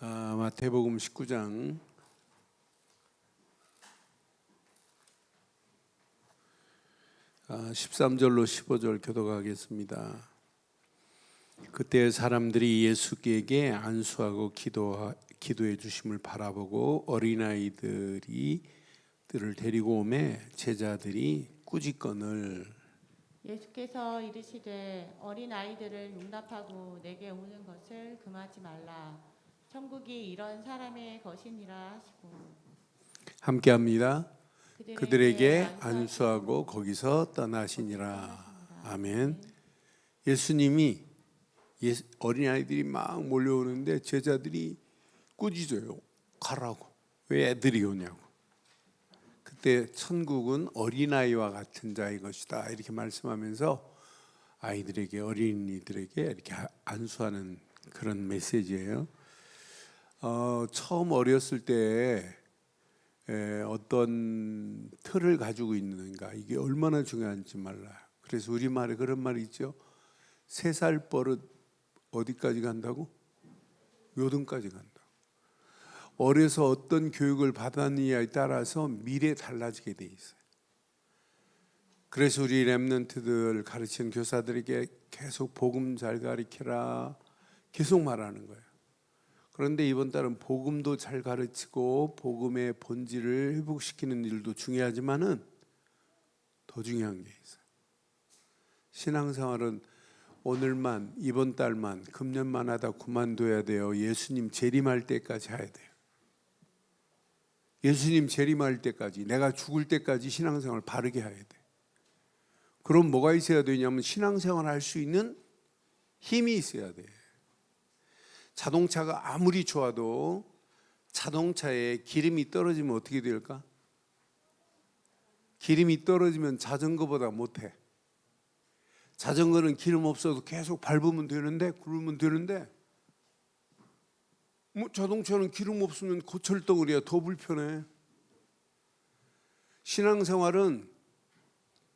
마태복음 19장 13절로 15절 교독하겠습니다. 그때 사람들이 예수께 안수하고 기도해 주심을 바라보고 어린아이들을 데리고 오매 제자들이 꾸짖거늘 예수께서 이르시되 어린아이들을 용납하고 내게 오는 것을 금하지 말라. 천국이 이런 사람의 것이니라 하시고 함께합니다. 그들에게 안수하고 거기서 떠나시니라. 아멘. 예수님이 어린아이들이 막 몰려오는데 제자들이 꾸짖어요. 가라고. 왜 애들이 오냐고. 그때 천국은 어린아이와 같은 자의 것이다 이렇게 말씀하면서 어린이들에게 이렇게 안수하는 그런 메시지예요. 처음 어렸을 때 어떤 틀을 가지고 있는가 이게 얼마나 중요한지 몰라요. 그래서 우리말에 그런 말이 있죠. 3살 버릇 어디까지 간다고? 요등까지 간다. 어려서 어떤 교육을 받았느냐에 따라서 미래 달라지게 돼 있어요. 그래서 우리 렘넌트들 가르치는 교사들에게 계속 복음 잘 가르쳐라 계속 말하는 거예요. 그런데 이번 달은 복음도 잘 가르치고 복음의 본질을 회복시키는 일도 중요하지만은 더 중요한 게 있어요. 신앙생활은 오늘만, 이번 달만, 금년만 하다 그만둬야 돼요. 예수님 재림할 때까지 해야 돼요. 예수님 재림할 때까지, 내가 죽을 때까지 신앙생활을 바르게 해야 돼. 그럼 뭐가 있어야 되냐면 신앙생활 할 수 있는 힘이 있어야 돼. 자동차가 아무리 좋아도 자동차에 기름이 떨어지면 어떻게 될까? 기름이 떨어지면 자전거보다 못해. 자전거는 기름 없어도 계속 밟으면 되는데 구르면 되는데 자동차는 기름 없으면 고철덩어리야. 더 불편해. 신앙생활은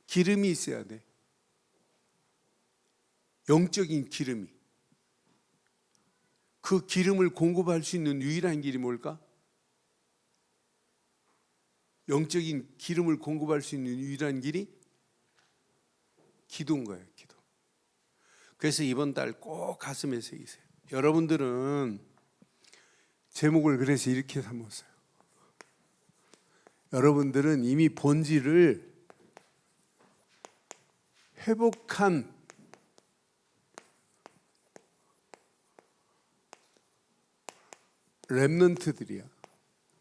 기름이 있어야 돼. 영적인 기름이. 그 기름을 공급할 수 있는 유일한 길이 뭘까? 영적인 기름을 공급할 수 있는 유일한 길이 기도인 거예요. 기도. 그래서 이번 달 꼭 가슴에 새기세요. 여러분들은 제목을 그래서 이렇게 삼았어요. 여러분들은 이미 본질을 회복한 렘넌트들이야.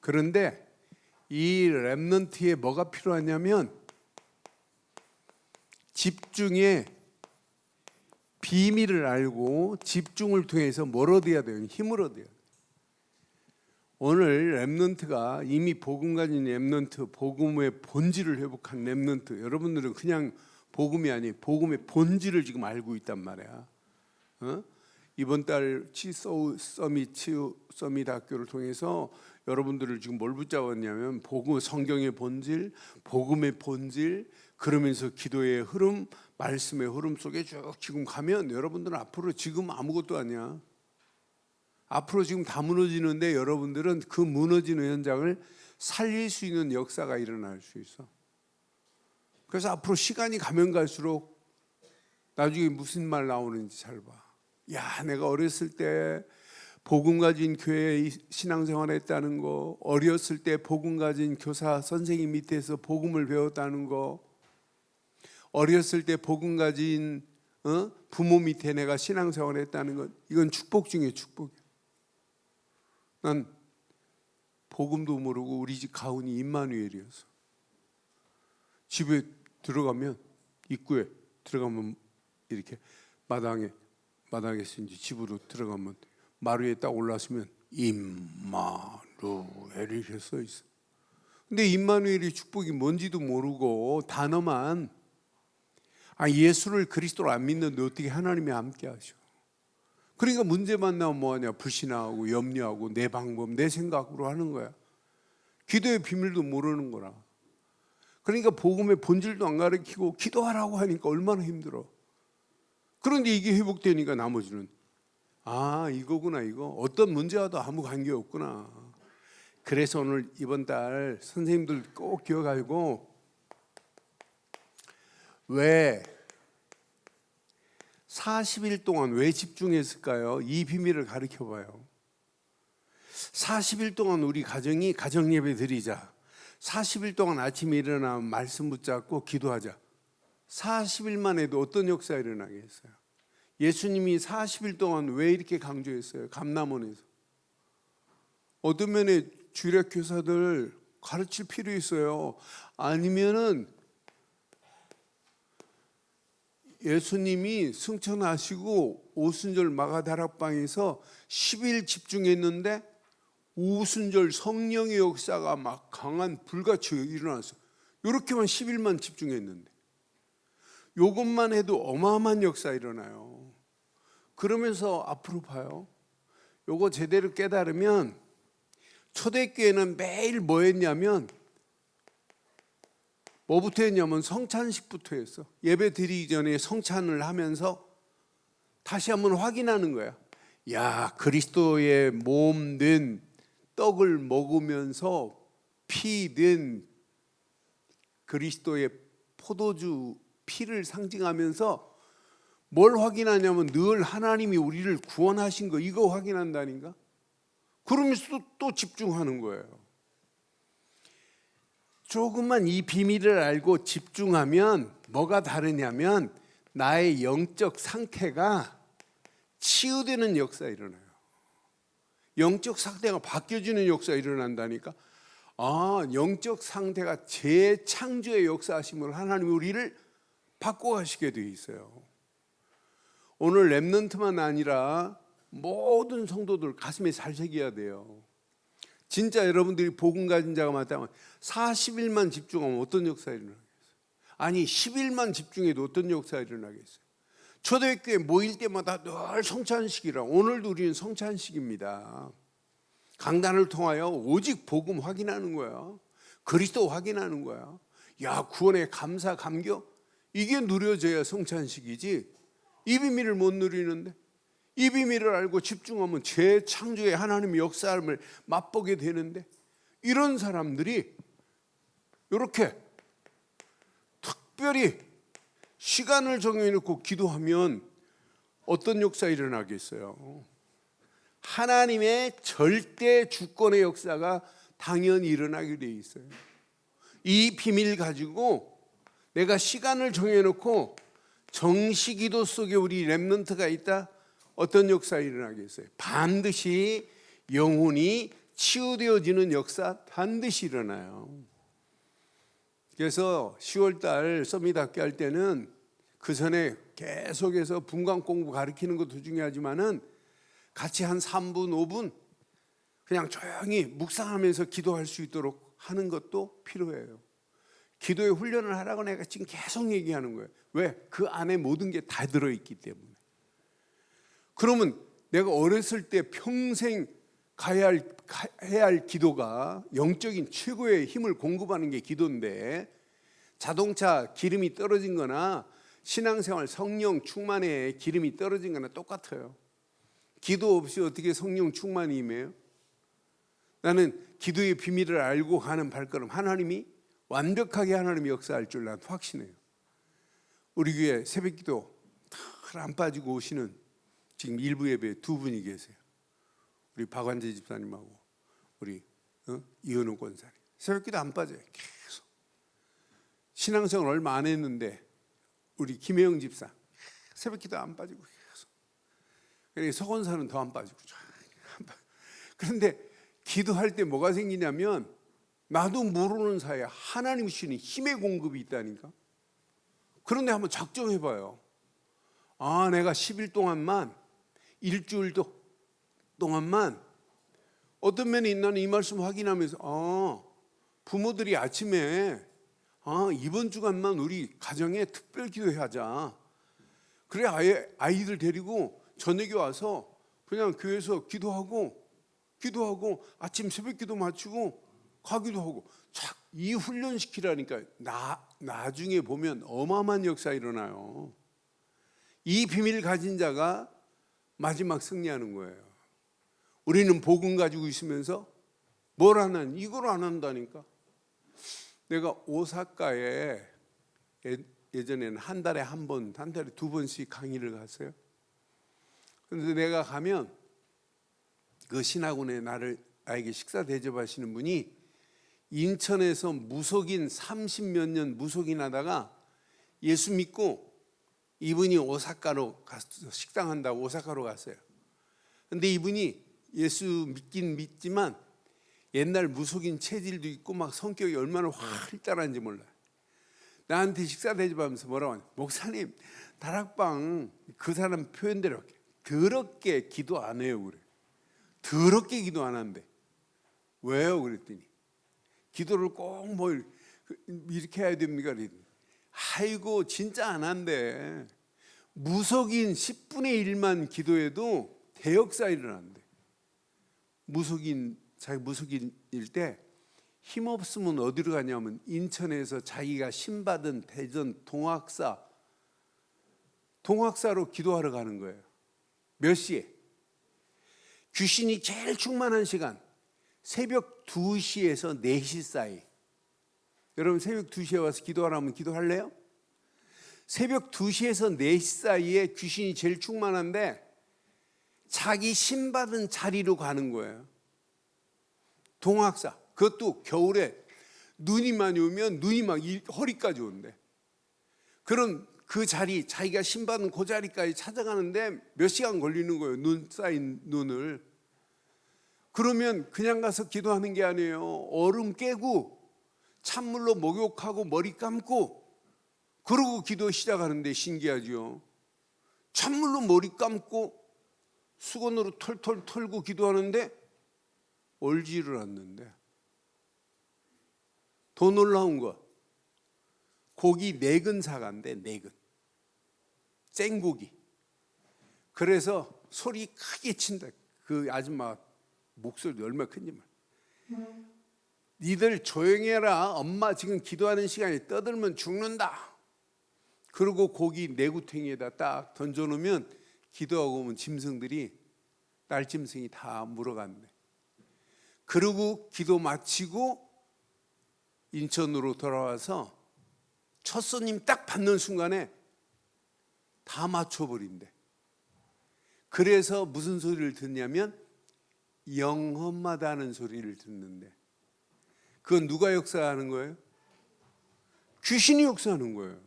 그런데 이 렘넌트에 뭐가 필요하냐면 집중의 비밀을 알고 집중을 통해서 뭘 얻어야 돼요? 힘을 얻어야 돼요. 오늘 렘넌트가 이미 복음 가진 렘넌트, 복음의 본질을 회복한 렘넌트. 여러분들은 그냥 복음이 아니에요. 복음의 본질을 지금 알고 있단 말이야. 이번 달 서밋 학교를 통해서 여러분들을 지금 뭘 붙잡았냐면 복음, 성경의 본질, 복음의 본질, 그러면서 기도의 흐름, 말씀의 흐름 속에 쭉 지금 가면 여러분들은 앞으로 지금 아무것도 아니야. 앞으로 지금 다 무너지는데 여러분들은 그 무너지는 현장을 살릴 수 있는 역사가 일어날 수 있어. 그래서 앞으로 시간이 가면 갈수록 나중에 무슨 말 나오는지 잘 봐. 야, 내가 어렸을 때 복음 가진 교회에 신앙생활 했다는 거, 어렸을 때 복음 가진 교사 선생님 밑에서 복음을 배웠다는 거, 어렸을 때 복음 가진 부모 밑에 내가 신앙생활 했다는 것, 이건 축복 중에 축복이야. 난 복음도 모르고 우리 집 가훈이 임마누엘이었어. 집에 들어가면, 입구에 들어가면 이렇게 마당에서 이제 집으로 들어가면 마루에 딱 올라서면 임마누엘이 이렇게 써 있어. 근데 임마누엘이 축복이 뭔지도 모르고 단어만 예수를 그리스도로 안 믿는데 어떻게 하나님이 함께 하셔? 그러니까 문제만 나오면 뭐하냐? 불신하고 염려하고 내 방법, 내 생각으로 하는 거야. 기도의 비밀도 모르는 거라. 그러니까 복음의 본질도 안 가르치고 기도하라고 하니까 얼마나 힘들어. 그런데 이게 회복되니까 나머지는 아, 이거구나. 이거 어떤 문제와도 아무 관계없구나. 그래서 오늘 이번 달 선생님들 꼭 기억하고, 왜 40일 동안 왜 집중했을까요? 이 비밀을 가르쳐 봐요. 40일 동안 우리 가정이 가정예배 드리자. 40일 동안 아침에 일어나 말씀 붙잡고 기도하자. 40일만 해도 어떤 역사가 일어나겠어요? 예수님이 40일 동안 왜 이렇게 강조했어요? 감람원에서. 어떤 면에 주일학 교사들 가르칠 필요 있어요. 아니면은 예수님이 승천하시고 오순절 마가다락방에서 10일 집중했는데 오순절 성령의 역사가 막 강한 불같이 일어났어요. 이렇게만 10일만 집중했는데 이것만 해도 어마어마한 역사 일어나요. 그러면서 앞으로 봐요. 요거 제대로 깨달으면 초대교회는 매일 뭐 했냐면 뭐부터 했냐면 성찬식부터 했어. 예배 드리기 전에 성찬을 하면서 다시 한번 확인하는 거야. 야, 그리스도의 몸 된 떡을 먹으면서 피 된 그리스도의 포도주 피를 상징하면서 뭘 확인하냐면 늘 하나님이 우리를 구원하신 거 이거 확인한다니까. 그러면서 또 집중하는 거예요. 조금만 이 비밀을 알고 집중하면 뭐가 다르냐면 나의 영적 상태가 치유되는 역사가 일어나요. 영적 상태가 바뀌어지는 역사가 일어난다니까. 아, 영적 상태가 재창조의 역사하심으로 하나님이 우리를 바꿔가시게 되어 있어요. 오늘 렘넌트만 아니라 모든 성도들 가슴에 잘 새겨야 돼요. 진짜 여러분들이 복음 가진 자가 맞다면 40일만 집중하면 어떤 역사가 일어나겠어요? 아니 10일만 집중해도 어떤 역사가 일어나겠어요? 초대교회 모일 때마다 늘 성찬식이라. 오늘도 우리는 성찬식입니다. 강단을 통하여 오직 복음 확인하는 거야. 그리스도 확인하는 거야. 야, 구원의 감사 감격 이게 누려져야 성찬식이지. 이 비밀을 못 누리는데, 이 비밀을 알고 집중하면 재창조의 하나님의 역사를 맛보게 되는데, 이런 사람들이 이렇게 특별히 시간을 정해놓고 기도하면 어떤 역사 일어나겠어요? 하나님의 절대 주권의 역사가 당연히 일어나게 돼 있어요. 이 비밀 가지고 내가 시간을 정해놓고 정시기도 속에 우리 렘넌트가 있다. 어떤 역사 일어나겠어요? 반드시 영혼이 치유되어지는 역사 반드시 일어나요. 그래서 10월달 서밋학교 할 때는 그 전에 계속해서 분강 공부 가르치는 것도 중요하지만은 같이 한 3분, 5분 그냥 조용히 묵상하면서 기도할 수 있도록 하는 것도 필요해요. 기도의 훈련을 하라고 내가 지금 계속 얘기하는 거예요. 왜? 그 안에 모든 게 다 들어있기 때문에. 그러면 내가 어렸을 때 평생 해야 할 기도가 영적인 최고의 힘을 공급하는 게 기도인데, 자동차 기름이 떨어진 거나 신앙생활 성령 충만에 기름이 떨어진 거나 똑같아요. 기도 없이 어떻게 성령 충만이 임해요? 나는 기도의 비밀을 알고 가는 발걸음, 하나님이 완벽하게 하나님이 역사할 줄 난 확신해요. 우리 교회 새벽기도 안 빠지고 오시는 지금 일부 예배에 두 분이 계세요. 우리 박완재 집사님하고 우리 이현우 권사님. 새벽기도 안 빠져요. 계속. 신앙생활 얼마 안 했는데 우리 김혜영 집사 새벽기도 안 빠지고 계속. 그러니까 서건사는 더 안 빠지고. 그런데 기도할 때 뭐가 생기냐면 나도 모르는 사이에 하나님 주시는 힘의 공급이 있다니까. 그런데 한번 작정해봐요. 아, 내가 10일 동안만, 일주일도 동안만 어떤 면이 나는 이 말씀 확인하면서 부모들이 아침에 이번 주간만 우리 가정에 특별 기도하자. 그래 아이들 데리고 저녁에 와서 그냥 교회에서 기도하고 아침 새벽 기도 마치고 가기도 하고 이 훈련 시키라니까. 나중에 보면 어마어마한 역사 일어나요. 이 비밀 가진 자가 마지막 승리하는 거예요. 우리는 복음 가지고 있으면서 뭘 하는 이걸 안 한다니까. 내가 오사카에 예전에는 한 달에 한 번, 한 달에 두 번씩 강의를 갔어요. 그런데 내가 가면 그 신학원에 나에게 식사 대접하시는 분이 인천에서 무속인 30몇 년 무속인 하다가 예수 믿고 이분이 오사카로 가서 식당한다고 오사카로 갔어요. 근데 이분이 예수 믿긴 믿지만 옛날 무속인 체질도 있고 막 성격이 얼마나 활달한지 몰라요. 나한테 식사 대접하면서 뭐라고 하냐, 목사님 다락방 그 사람 표현대로 더럽게 기도 안 해요. 그래. 더럽게 기도 안 한대. 왜요? 그랬더니 기도를 꼭 뭐 이렇게 해야 됩니까? 그랬더니 아이고 진짜 안 한대. 무속인 10분의 1만 기도해도 대역사 일어난대. 자기 무속인일 때 힘없으면 어디로 가냐면 인천에서 자기가 신받은 대전 동학사로 기도하러 가는 거예요. 몇 시에? 귀신이 제일 충만한 시간 새벽 2시에서 4시 사이. 여러분 새벽 2시에 와서 기도하라면 기도할래요? 새벽 2시에서 4시 사이에 귀신이 제일 충만한데 자기 신받은 자리로 가는 거예요. 동학사. 그것도 겨울에 눈이 많이 오면 눈이 막 허리까지 온대. 그럼 그 자리, 자기가 신받은 그 자리까지 찾아가는데 몇 시간 걸리는 거예요. 눈 쌓인 눈을. 그러면 그냥 가서 기도하는 게 아니에요. 얼음 깨고 찬물로 목욕하고 머리 감고 그러고 기도 시작하는데 신기하죠. 찬물로 머리 감고 수건으로 털털 털고 기도하는데 얼지를 않는데. 더 놀라운 거, 고기 4근 사간대. 4근 생고기. 그래서 소리 크게 친다. 그 아줌마 목소리 얼마나 큰지 말. 니들 조용히 해라. 엄마 지금 기도하는 시간에 떠들면 죽는다. 그리고 고기 내구탱이에다 딱 던져놓으면 기도하고 오면 짐승들이 날짐승이 다 물어간대. 그리고 기도 마치고 인천으로 돌아와서 첫 손님 딱 받는 순간에 다 맞춰버린대. 그래서 무슨 소리를 듣냐면 영혼마다 하는 소리를 듣는데, 그건 누가 역사하는 거예요? 귀신이 역사하는 거예요.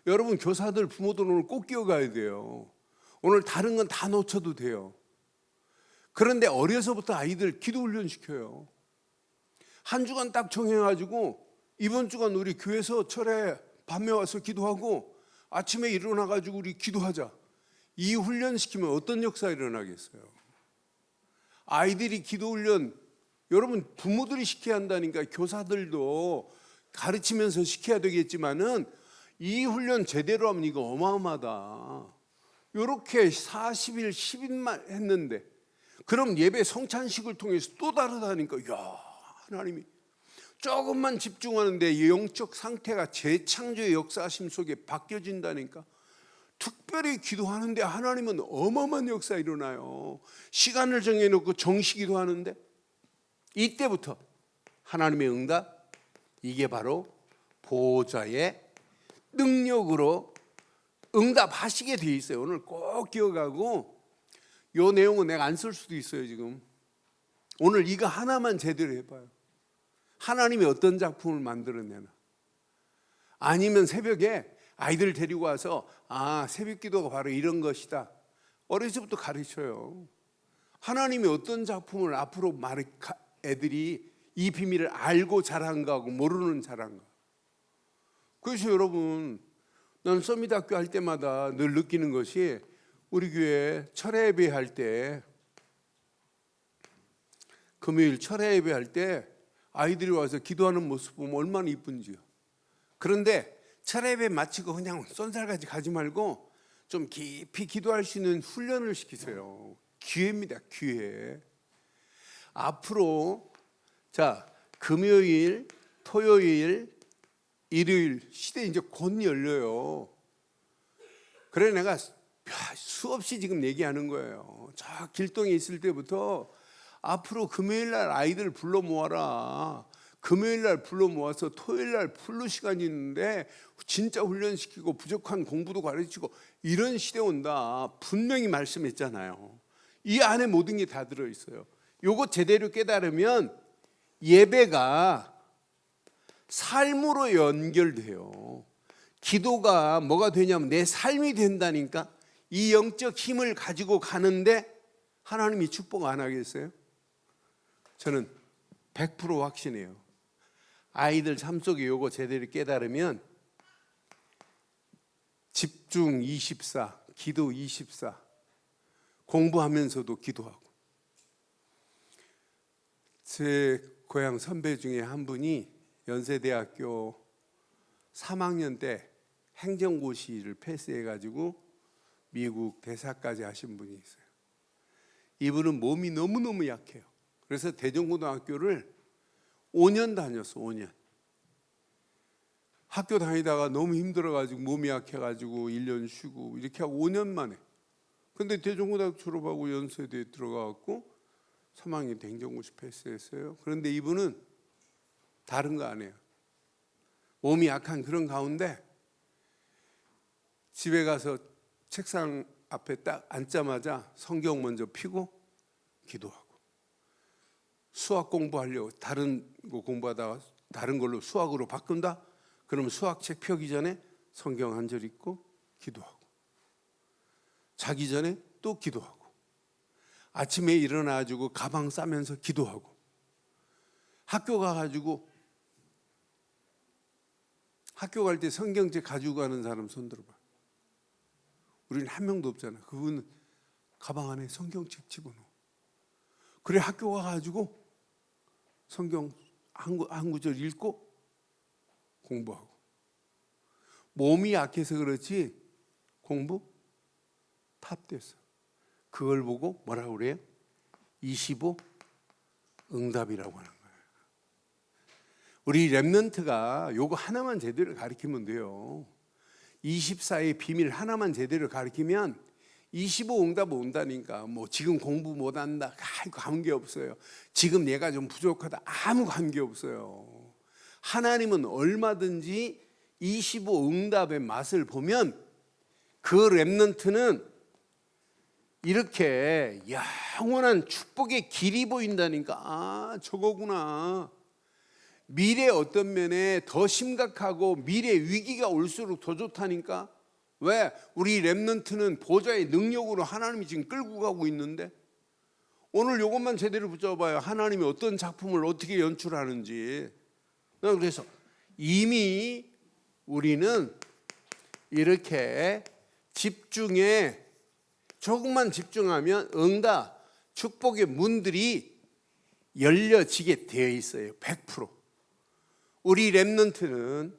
여러분 교사들 부모들 오늘 꼭 기억해야 돼요. 오늘 다른 건 다 놓쳐도 돼요. 그런데 어려서부터 아이들 기도 훈련 시켜요. 한 주간 딱 정해가지고 이번 주간 우리 교회에서 철에 밤에 와서 기도하고 아침에 일어나가지고 우리 기도하자. 이 훈련시키면 어떤 역사가 일어나겠어요? 아이들이 기도 훈련, 여러분 부모들이 시켜야 한다니까. 교사들도 가르치면서 시켜야 되겠지만은 이 훈련 제대로 하면 이거 어마어마하다. 이렇게 40일 10일만 했는데 그럼 예배 성찬식을 통해서 또 다르다니까. 야, 하나님이 조금만 집중하는데 영적 상태가 재창조의 역사하심 속에 바뀌어진다니까. 특별히 기도하는데 하나님은 어마어마한 역사 일어나요. 시간을 정해놓고 정시 기도하는데 이때부터 하나님의 응답, 이게 바로 보호자의 능력으로 응답하시게 돼 있어요. 오늘 꼭 기억하고, 이 내용은 내가 안 쓸 수도 있어요. 지금 오늘 이거 하나만 제대로 해봐요. 하나님이 어떤 작품을 만들어내나. 아니면 새벽에 아이들 데리고 와서 새벽 기도가 바로 이런 것이다. 어려서부터 가르쳐요. 하나님이 어떤 작품을 앞으로 애들이 이 비밀을 알고 자란가 하고 모르는 자란가. 그래서 여러분, 난 서밋학교 할 때마다 늘 느끼는 것이, 우리 교회 철야 예배 할 때, 금요일 철야 예배 할 때 아이들이 와서 기도하는 모습 보면 얼마나 이쁜지요. 그런데 철야 예배 마치고 그냥 쏜살같이 가지 말고 좀 깊이 기도할 수 있는 훈련을 시키세요. 기회입니다. 기회. 앞으로 금요일, 토요일, 일요일 시대 이제 곧 열려요. 그래 내가 수없이 지금 얘기하는 거예요. 저 길동에 있을 때부터 앞으로 금요일 날 아이들 불러 모아라. 금요일 날 불러 모아서 토요일 날 풀로 시간이 있는데 진짜 훈련시키고 부족한 공부도 가르치고 이런 시대 온다. 분명히 말씀했잖아요. 이 안에 모든 게 다 들어 있어요. 요거 제대로 깨달으면 예배가 삶으로 연결돼요. 기도가 뭐가 되냐면 내 삶이 된다니까. 이 영적 힘을 가지고 가는데 하나님이 축복 안 하겠어요? 저는 100% 확신해요. 아이들 삶 속에 요거 제대로 깨달으면 집중 24, 기도 24, 공부하면서도 기도하고. 제 고향 선배 중에 한 분이 연세대학교 3학년 때 행정고시를 패스해가지고 미국 대사까지 하신 분이 있어요. 이분은 몸이 너무너무 약해요. 그래서 대전고등학교를 5년 다녔어. 5년. 학교 다니다가 너무 힘들어가지고 몸이 약해가지고 1년 쉬고 이렇게 하고 5년 만에. 근데 대전고등학교 졸업하고 연세대에 들어가갖고 3학년 행정고시 패스했어요. 그런데 이분은 다른 거 안 해요. 몸이 약한 그런 가운데 집에 가서 책상 앞에 딱 앉자마자 성경 먼저 펴고 기도하고, 수학 공부하려고 다른 거 공부하다가 다른 걸로 수학으로 바꾼다? 그러면 수학책 펴기 전에 성경 한 절 읽고 기도하고, 자기 전에 또 기도하고, 아침에 일어나가지고 가방 싸면서 기도하고, 학교 가가지고 학교 갈 때 성경책 가지고 가는 사람 손 들어봐. 우리는 한 명도 없잖아. 그분은 가방 안에 성경책 집어넣어. 그래 학교 가가지고 성경 한 구절 읽고 공부하고. 몸이 약해서 그렇지 공부 탑됐어. 그걸 보고 뭐라고 그래요? 25 응답이라고 하는 거예요. 우리 랩런트가 요거 하나만 제대로 가르치면 돼요. 24의 비밀 하나만 제대로 가르치면 25 응답 온다니까. 뭐 지금 공부 못한다, 관계없어요. 지금 내가 좀 부족하다, 아무 관계없어요. 하나님은 얼마든지 25 응답의 맛을 보면 그 랩런트는 이렇게 영원한 축복의 길이 보인다니까. 아, 저거구나. 미래 어떤 면에 더 심각하고 미래 위기가 올수록 더 좋다니까. 왜? 우리 랩런트는 보좌의 능력으로 하나님이 지금 끌고 가고 있는데, 오늘 이것만 제대로 붙잡아요. 하나님이 어떤 작품을 어떻게 연출하는지. 그래서 이미 우리는 이렇게 집중해, 조금만 집중하면 응답, 축복의 문들이 열려지게 되어 있어요. 100%. 우리 랩런트는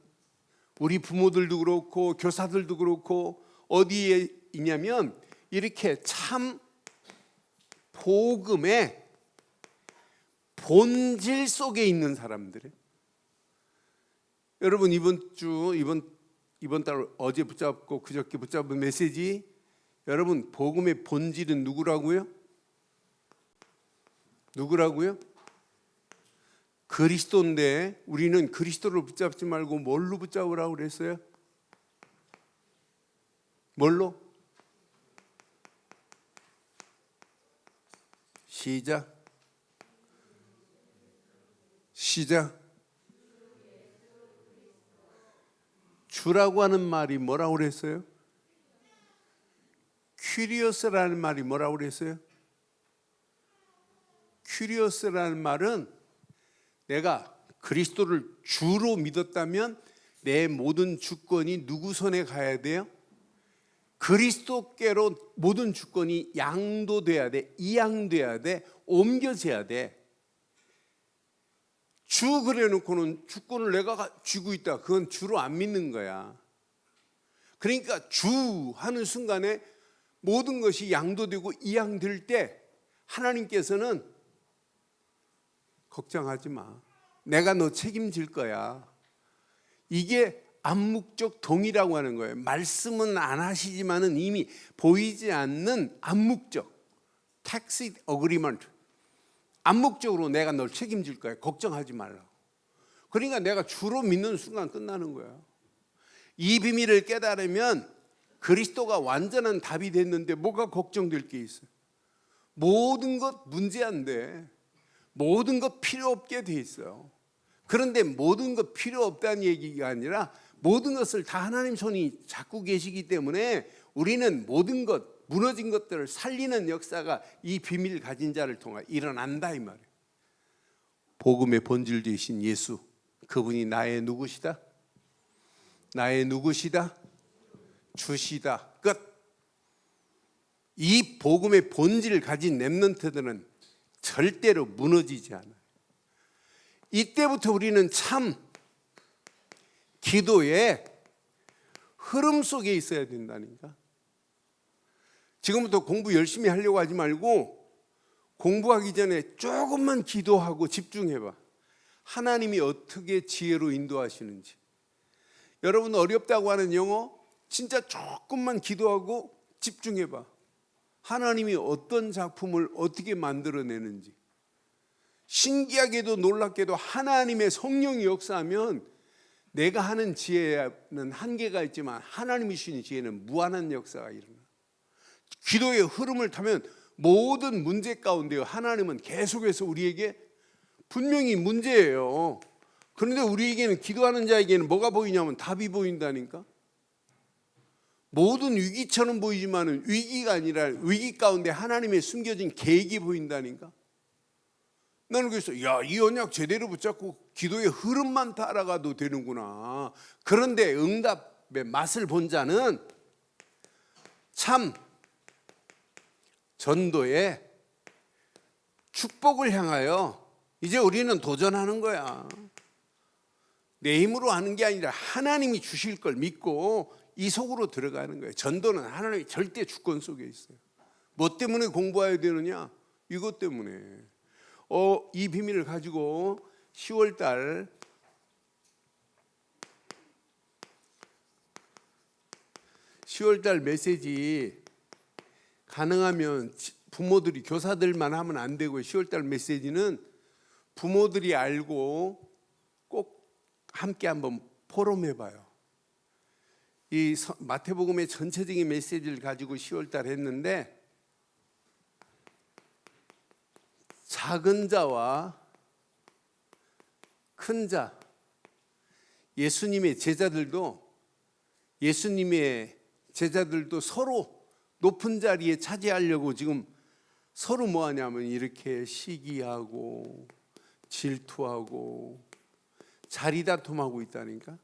우리 부모들도 그렇고 교사들도 그렇고 어디에 있냐면 이렇게 참 복음의 본질 속에 있는 사람들이에요. 여러분 이번 달 어제 붙잡고 그저께 붙잡은 메시지, 여러분 복음의 본질은 누구라고요? 누구라고요? 그리스도인데 우리는 그리스도를 붙잡지 말고 뭘로 붙잡으라고 그랬어요? 뭘로? 시작. 주라고 하는 말이 뭐라고 그랬어요? 큐리오스라는 말이 뭐라고 그랬어요? 큐리오스라는 말은 내가 그리스도를 주로 믿었다면 내 모든 주권이 누구 손에 가야 돼요? 그리스도께로 모든 주권이 양도돼야 돼, 이양돼야 돼, 옮겨져야 돼. 주 그래놓고는 주권을 내가 쥐고 있다, 그건 주로 안 믿는 거야. 그러니까 주 하는 순간에 모든 것이 양도되고 이양될 때 하나님께서는 걱정하지 마, 내가 너 책임질 거야. 이게 암묵적 동의라고 하는 거예요. 말씀은 안 하시지만은 이미 보이지 않는 암묵적 tacit agreement. 암묵적으로 내가 널 책임질 거야. 걱정하지 말라고. 그러니까 내가 주로 믿는 순간 끝나는 거야. 이 비밀을 깨달으면 그리스도가 완전한 답이 됐는데 뭐가 걱정될 게 있어요? 모든 것 문제 안 돼. 모든 것 필요 없게 돼 있어요. 그런데 모든 것 필요 없다는 얘기가 아니라 모든 것을 다 하나님 손이 잡고 계시기 때문에 우리는 모든 것, 무너진 것들을 살리는 역사가 이 비밀 가진 자를 통해 일어난다 이 말이에요. 복음의 본질 되신 예수, 그분이 나의 누구시다? 나의 누구시다? 주시다. 끝. 이 복음의 본질을 가진 렘넌트들은 절대로 무너지지 않아요. 이때부터 우리는 참 기도의 흐름 속에 있어야 된다니까. 지금부터 공부 열심히 하려고 하지 말고 공부하기 전에 조금만 기도하고 집중해봐. 하나님이 어떻게 지혜로 인도하시는지. 여러분 어렵다고 하는 영어 진짜 조금만 기도하고 집중해봐. 하나님이 어떤 작품을 어떻게 만들어내는지. 신기하게도 놀랍게도 하나님의 성령이 역사하면 내가 하는 지혜는 한계가 있지만 하나님이 주신 지혜는 무한한 역사가 일어나. 기도의 흐름을 타면 모든 문제 가운데 하나님은 계속해서 우리에게 분명히 문제예요. 그런데 우리에게는 기도하는 자에게는 뭐가 보이냐면 답이 보인다니까. 모든 위기처럼 보이지만 위기가 아니라 위기 가운데 하나님의 숨겨진 계획이 보인다니까. 나는 그래서 이 언약 제대로 붙잡고 기도의 흐름만 따라가도 되는구나. 그런데 응답의 맛을 본 자는 참 전도의 축복을 향하여 이제 우리는 도전하는 거야. 내 힘으로 하는 게 아니라 하나님이 주실 걸 믿고 이 속으로 들어가는 거예요. 전도는 하나님의 절대 주권 속에 있어요. 뭐 때문에 공부해야 되느냐? 이것 때문에. 이 비밀을 가지고 10월 달 메시지 가능하면 부모들이 교사들만 하면 안 되고 10월 달 메시지는 부모들이 알고 꼭 함께 한번 포럼해 봐요. 이 마태복음의 전체적인 메시지를 가지고 10월 달 했는데 작은 자와 큰 자, 예수님의 제자들도 서로 높은 자리에 차지하려고 지금 서로 뭐 하냐면 이렇게 시기하고 질투하고 자리 다툼하고 있다니까.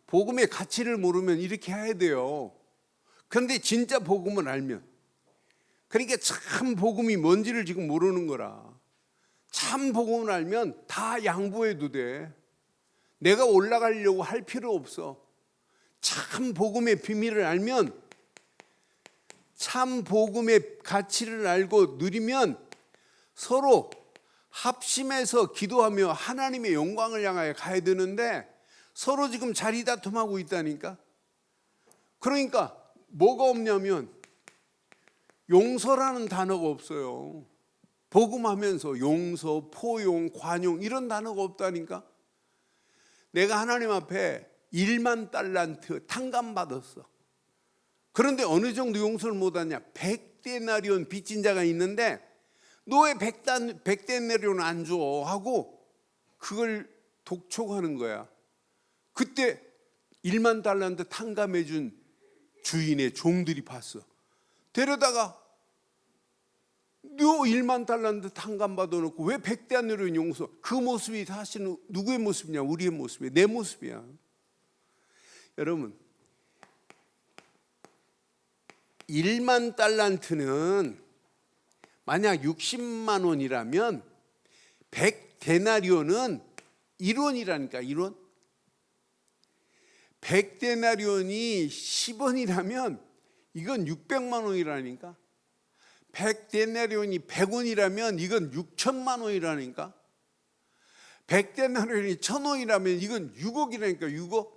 복음의 가치를 모르면 이렇게 해야 돼요. 그런데 진짜 복음을 알면, 그러니까 참 복음이 뭔지를 지금 모르는 거라. 참 복음을 알면 다 양보해도 돼. 내가 올라가려고 할 필요 없어. 참 복음의 비밀을 알면, 참 복음의 가치를 알고 누리면 서로 합심해서 기도하며 하나님의 영광을 향하여 가야 되는데 서로 지금 자리 다툼하고 있다니까. 그러니까 뭐가 없냐면 용서라는 단어가 없어요. 복음하면서 용서, 포용, 관용 이런 단어가 없다니까. 내가 하나님 앞에 1만 달란트 탕감받았어. 그런데 어느 정도 용서를 못하냐? 100데나리온 빚진 자가 있는데 너 왜 100데나리온 안 줘? 하고 그걸 독촉하는 거야. 그때 1만 달란트 탕감해 준 주인의 종들이 봤어. 데려다가 너 1만 달란트 탕감 받아놓고 왜 100데나리온 용서? 그 모습이 사실은 누구의 모습이냐? 우리의 모습이야. 내 모습이야. 여러분 1만 달란트는 만약 60만 원이라면 100데나리온은 1원이라니까. 1원. 100데나리온이 10원이라면 이건 600만 원이라니까. 100데나리온이 100원이라면 이건 6천만 원이라니까. 100데나리온이 1000원이라면 이건 6억이라니까. 6억.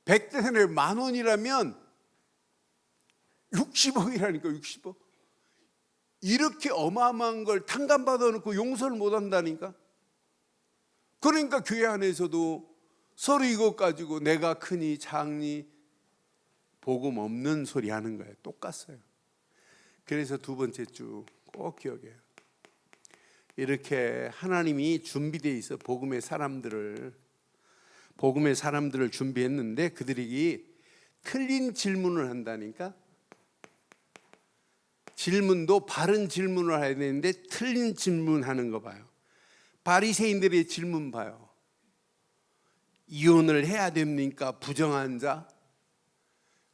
100데나리온 10,000원이라면 60억이라니까. 60억. 이렇게 어마어마한 걸 탕감받아 놓고 용서를 못 한다니까. 그러니까 교회 안에서도 서로 이것 가지고 내가 크니 작니 복음 없는 소리 하는 거예요. 똑같아요. 그래서 두 번째 주 꼭 기억해요. 이렇게 하나님이 준비되어 있어 복음의 사람들을 준비했는데 그들이 틀린 질문을 한다니까. 질문도 바른 질문을 해야 되는데 틀린 질문하는 거 봐요. 바리새인들의 질문 봐요. 이혼을 해야 됩니까? 부정한 자?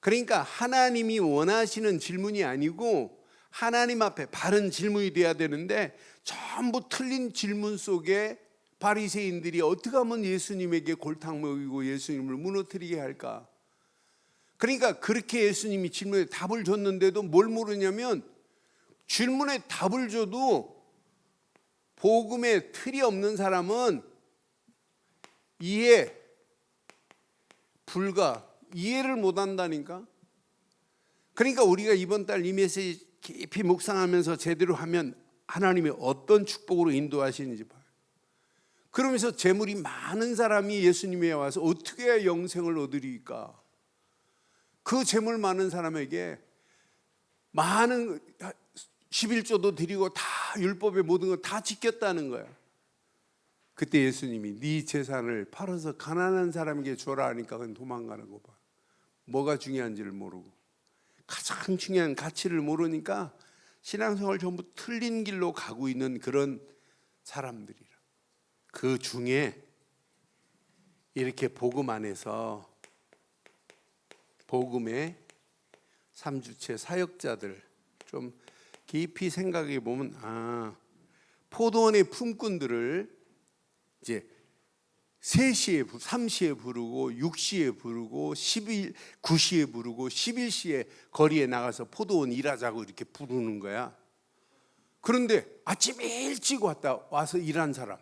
그러니까 하나님이 원하시는 질문이 아니고 하나님 앞에 바른 질문이 돼야 되는데 전부 틀린 질문 속에 바리새인들이 어떻게 하면 예수님에게 골탕 먹이고 예수님을 무너뜨리게 할까? 그러니까 그렇게 예수님이 질문에 답을 줬는데도 뭘 모르냐면 질문에 답을 줘도 복음의 틀이 없는 사람은 이해 불가, 이해를 못 한다니까. 그러니까 우리가 이번 달 이 메시지 깊이 묵상하면서 제대로 하면 하나님이 어떤 축복으로 인도하시는지 봐요. 그러면서 재물이 많은 사람이 예수님에 와서 어떻게 해야 영생을 얻으리까? 그 재물 많은 사람에게 많은 11조도 드리고 다 율법의 모든 걸 다 지켰다는 거야. 그때 예수님이 네 재산을 팔아서 가난한 사람에게 줘라 하니까 그건 도망가는 거 봐. 뭐가 중요한지를 모르고 가장 중요한 가치를 모르니까 신앙생활 전부 틀린 길로 가고 있는 그런 사람들이라. 그 중에 이렇게 복음 안에서 복음의 3주체 사역자들 좀 깊이 생각해 보면 포도원의 품꾼들을 이제 3시에, 3시에 부르고 6시에 부르고 9시에 부르고 11시에 거리에 나가서 포도원 일하자고 이렇게 부르는 거야. 그런데 아침 일찍 와서 일한 사람,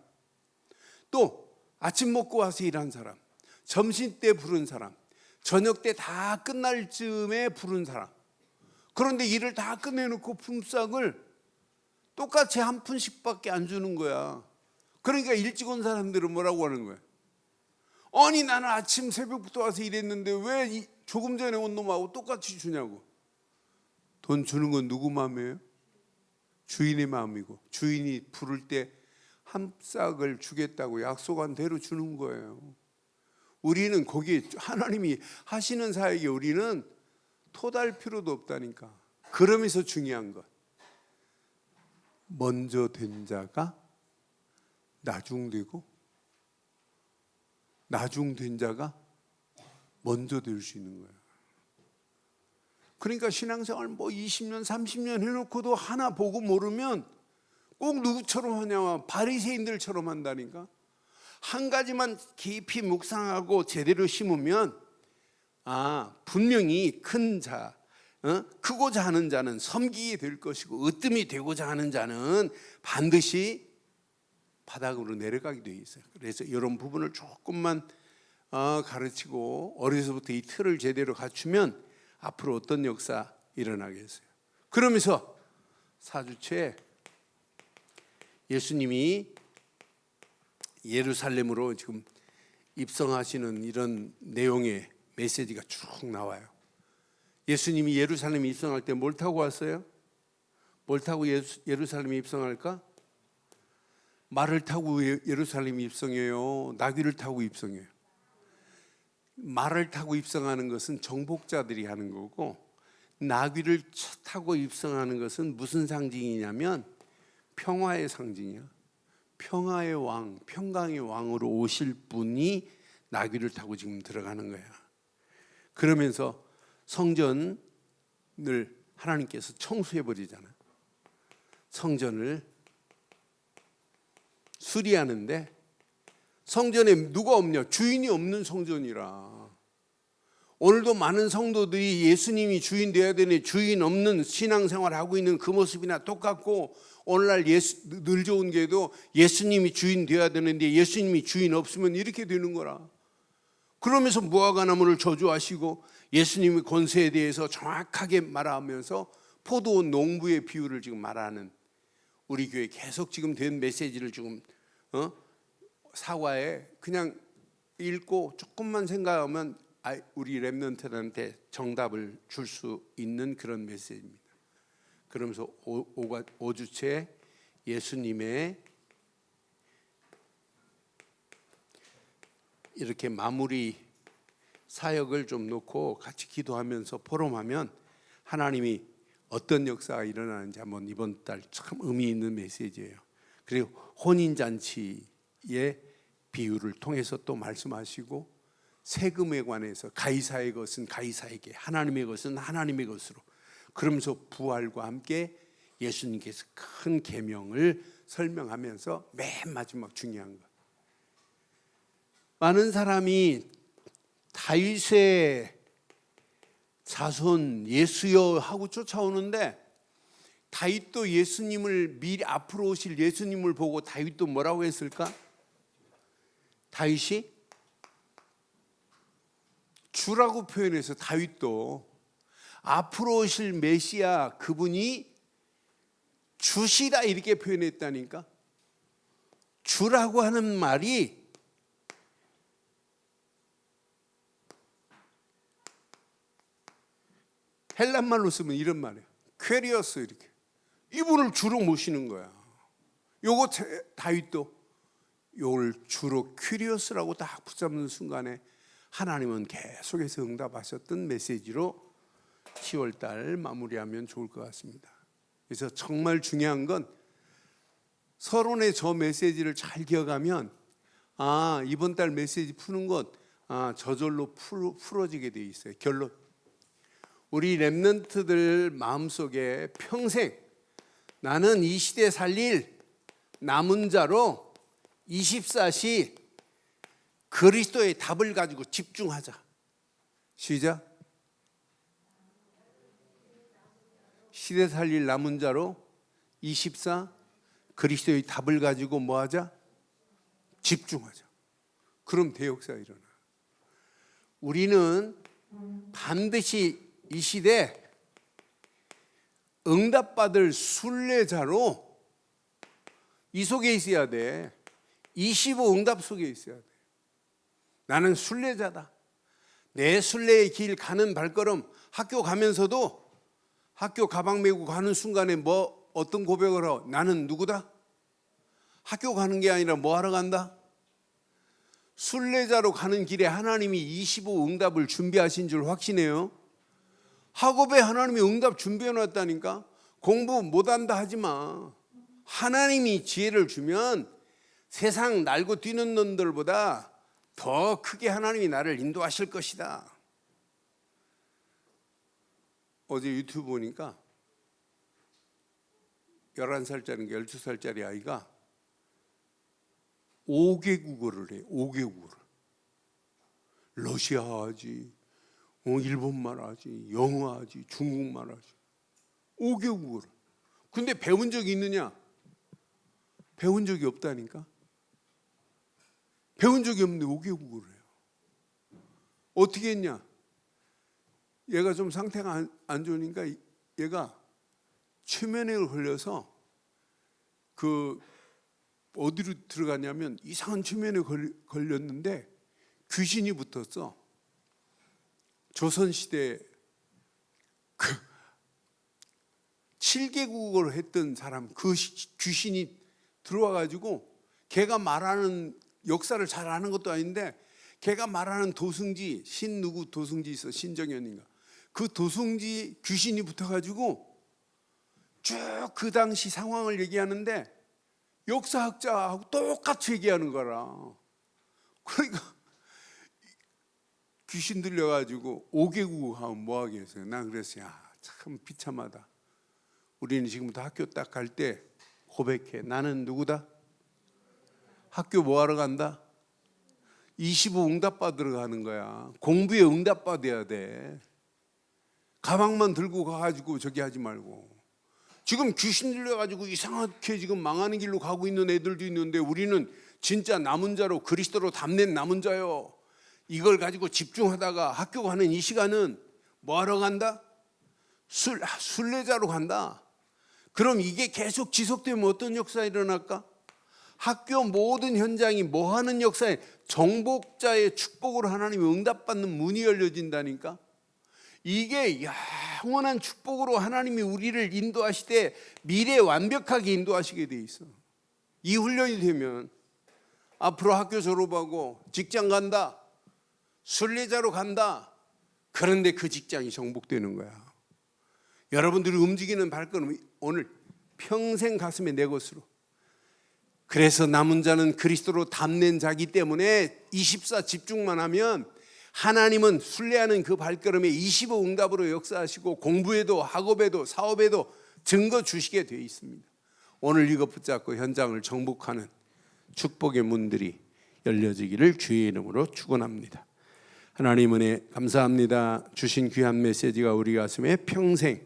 또 아침 먹고 와서 일한 사람, 점심 때 부른 사람, 저녁 때 다 끝날 즈음에 부른 사람. 그런데 일을 다 끝내놓고 품삯을 똑같이 한 푼씩밖에 안 주는 거야. 그러니까 일찍 온 사람들은 뭐라고 하는 거야? 아니 나는 아침 새벽부터 와서 일했는데 왜 조금 전에 온 놈하고 똑같이 주냐고. 돈 주는 건 누구 마음이에요? 주인의 마음이고, 주인이 부를 때 한 싹을 주겠다고 약속한 대로 주는 거예요. 우리는 거기에 하나님이 하시는 사역에 우리는 토달 필요도 없다니까. 그러면서 중요한 것, 먼저 된 자가 나중되고 나중된 자가 먼저 될 수 있는 거야. 그러니까 신앙생활 20년 30년 해놓고도 하나 보고 모르면 꼭 누구처럼 하냐면 바리새인들처럼 한다니까. 한 가지만 깊이 묵상하고 제대로 심으면 분명히 큰 자, 크고자 하는 자는 섬기게 될 것이고 으뜸이 되고자 하는 자는 반드시 바닥으로 내려가게 되어 있어요. 그래서 이런 부분을 조금만 가르치고 어려서부터 이 틀을 제대로 갖추면 앞으로 어떤 역사 일어나겠어요. 그러면서 4주째 예수님이 예루살렘으로 지금 입성하시는 이런 내용의 메시지가 쭉 나와요. 예수님이 예루살렘에 입성할 때 뭘 타고 왔어요? 뭘 타고 예루살렘에 입성할까? 말을 타고 예루살렘에 입성해요? 나귀를 타고 입성해요? 말을 타고 입성하는 것은 정복자들이 하는 거고, 나귀를 타고 입성하는 것은 무슨 상징이냐면 평화의 상징이야. 평화의 왕, 평강의 왕으로 오실 분이 나귀를 타고 지금 들어가는 거야. 그러면서 성전을 하나님께서 청소해 버리잖아. 성전을 수리하는데 성전에 누가 없냐? 주인이 없는 성전이라 오늘도 많은 성도들이 예수님이 주인 되어야 되니 주인 없는 신앙생활을 하고 있는 그 모습이나 똑같고, 오늘날 늘 좋은 게도 예수님이 주인 되어야 되는데 예수님이 주인 없으면 이렇게 되는 거라. 그러면서 무화과나무를 저주하시고 예수님의 권세에 대해서 정확하게 말하면서 포도원 농부의 비유를 지금 말하는, 우리 교회 계속 지금 된 메시지를 지금 사과에 그냥 읽고 조금만 생각하면 우리 렘넌트들한테 정답을 줄 수 있는 그런 메시지입니다. 그러면서 5주째 예수님의 이렇게 마무리 사역을 좀 놓고 같이 기도하면서 포럼하면 하나님이 어떤 역사가 일어나는지 한번 이번 달 참 의미 있는 메시지예요. 그리고 혼인잔치의 비유를 통해서 또 말씀하시고, 세금에 관해서 가이사의 것은 가이사에게, 하나님의 것은 하나님의 것으로, 그러면서 부활과 함께 예수님께서 큰 계명을 설명하면서 맨 마지막 중요한 것, 많은 사람이 다윗의 자손 예수여 하고 쫓아오는데, 다윗도 예수님을 미리 앞으로 오실 예수님을 보고 다윗도 뭐라고 했을까? 다윗이 주라고 표현해서 다윗도 앞으로 오실 메시아 그분이 주시다 이렇게 표현했다니까. 주라고 하는 말이 헬란말로 쓰면 이런 말이에요. 퀘리어스, 이렇게 이분을 주로 모시는 거야. 요거 다윗도 요걸 주로 퀴리어스라고 딱 붙잡는 순간에 하나님은 계속해서 응답하셨던 메시지로 10월달 마무리하면 좋을 것 같습니다. 그래서 정말 중요한 건 서론의 저 메시지를 잘 기억하면, 이번 달 메시지 푸는 것 저절로 풀어지게 돼 있어요. 결론, 우리 렘넌트들 마음속에 평생 나는 이 시대 살릴 남은 자로 24시 그리스도의 답을 가지고 집중하자. 시작. 시대 살릴 남은 자로 24 그리스도의 답을 가지고 뭐하자? 집중하자. 그럼 대역사가 일어나. 우리는 반드시 이 시대 응답받을 순례자로 이 속에 있어야 돼. 25 응답 속에 있어야 돼. 나는 순례자다. 내 순례의 길 가는 발걸음, 학교 가면서도 학교 가방 메고 가는 순간에 어떤 고백을 하고, 나는 누구다? 학교 가는 게 아니라 뭐 하러 간다? 순례자로 가는 길에 하나님이 25 응답을 준비하신 줄 확신해요. 학업에 하나님이 응답 준비해 놨다니까. 공부 못한다 하지 마. 하나님이 지혜를 주면 세상 날고 뛰는 놈들보다 더 크게 하나님이 나를 인도하실 것이다. 어제 유튜브 보니까 11살짜리 12살짜리 아이가 5개국어를 해. 5개국어를. 러시아 하지, 일본말 하지, 영어 하지, 중국말 하지. 5개국어를. 근데 배운 적이 있느냐? 배운 적이 없다니까. 배운 적이 없는데 5개국어를 해요. 어떻게 했냐? 얘가 좀 상태가 안 좋으니까 얘가 최면에 걸려서 어디로 들어갔냐면 이상한 최면에 걸렸는데 귀신이 붙었어. 조선시대 7개국어를 했던 사람, 그 귀신이 들어와가지고 걔가 말하는 역사를 잘 아는 것도 아닌데 걔가 말하는 도승지, 누구 도승지 있어, 신정현인가, 그 도승지 귀신이 붙어가지고 쭉 그 당시 상황을 얘기하는데 역사학자하고 똑같이 얘기하는 거라. 그러니까 귀신 들려가지고 5개국 하면 뭐 하겠어요. 난 그랬어요. 참 비참하다. 우리는 지금부터 학교 딱 갈 때 고백해. 나는 누구다? 학교 뭐 하러 간다? 25 응답받으러 가는 거야. 공부에 응답받아야 돼. 가방만 들고 가가지고 저기 하지 말고. 지금 귀신 들려가지고 이상하게 지금 망하는 길로 가고 있는 애들도 있는데 우리는 진짜 남은 자로 그리스도로 담는 남은 자요. 이걸 가지고 집중하다가 학교 가는 이 시간은 뭐 하러 간다? 순례자로 간다. 그럼 이게 계속 지속되면 어떤 역사가 일어날까? 학교 모든 현장이 뭐 하는 역사에 정복자의 축복으로 하나님이 응답받는 문이 열려진다니까. 이게 영원한 축복으로 하나님이 우리를 인도하시되 미래에 완벽하게 인도하시게 돼 있어. 이 훈련이 되면 앞으로 학교 졸업하고 직장 간다, 순례자로 간다. 그런데 그 직장이 정복되는 거야. 여러분들이 움직이는 발걸음이 오늘 평생 가슴에 내 것으로. 그래서 남은 자는 그리스도로 담는 자기 때문에 24 집중만 하면 하나님은 순례하는 그 발걸음에 25 응답으로 역사하시고 공부에도 학업에도 사업에도 증거 주시게 되어 있습니다. 오늘 이것 붙잡고 현장을 정복하는 축복의 문들이 열려지기를 주의 이름으로 축원합니다. 하나님 은혜 감사합니다. 주신 귀한 메시지가 우리 가슴에 평생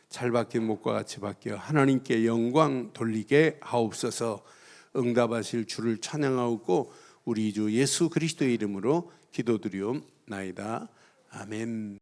잘 박힌 목과 같이 박혀 하나님께 영광 돌리게 하옵소서. 응답하실 주를 찬양하옵고 우리 주 예수 그리스도의 이름으로 기도드리옵나이다. 아멘.